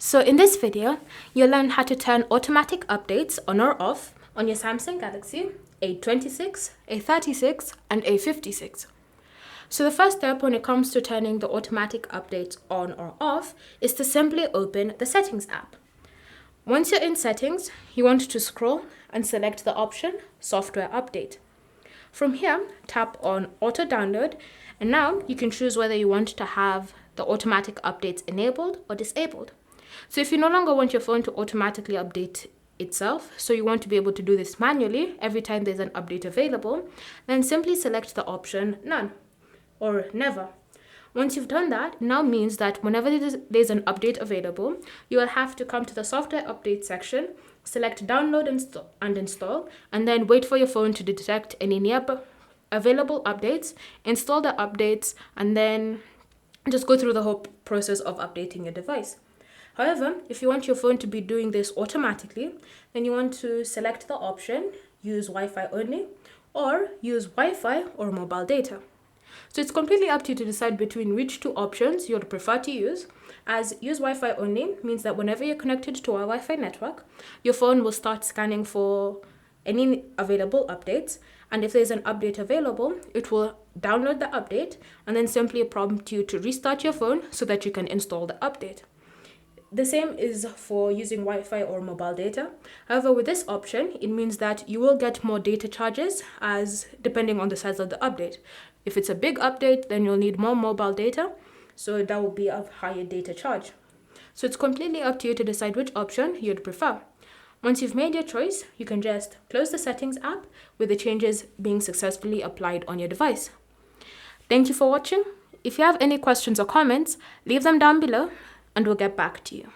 So in this video, you'll learn how to turn automatic updates on or off on your Samsung Galaxy A26, A36, and A56. So the first step when it comes to turning the automatic updates on or off is to simply open the Settings app. Once you're in Settings, you want to scroll and select the option Software Update. From here, tap on Auto Download, and now you can choose whether you want to have the automatic updates enabled or disabled. So if you no longer want your phone to automatically update itself, so you want to be able to do this manually every time there's an update available, then simply select the option None or Never. Once you've done that, now means that whenever there's an update available, you will have to come to the software update section, select download and install, and then wait for your phone to detect any nearby available updates, install the updates, and then just go through the whole process of updating your device. However, if you want your phone to be doing this automatically, then you want to select the option Use Wi-Fi only or Use Wi-Fi or Mobile Data. So it's completely up to you to decide between which two options you'd prefer to use, as Use Wi-Fi only means that whenever you're connected to our Wi-Fi network, your phone will start scanning for any available updates, and if there's an update available, it will download the update and then simply prompt you to restart your phone so that you can install the update. The same is for using Wi-Fi or mobile data. However, with this option, it means that you will get more data charges as depending on the size of the update. If it's a big update, then you'll need more mobile data, so that will be a higher data charge. So it's completely up to you to decide which option you'd prefer. Once you've made your choice, you can just close the Settings app with the changes being successfully applied on your device. Thank you for watching. If you have any questions or comments, leave them down below and we'll get back to you.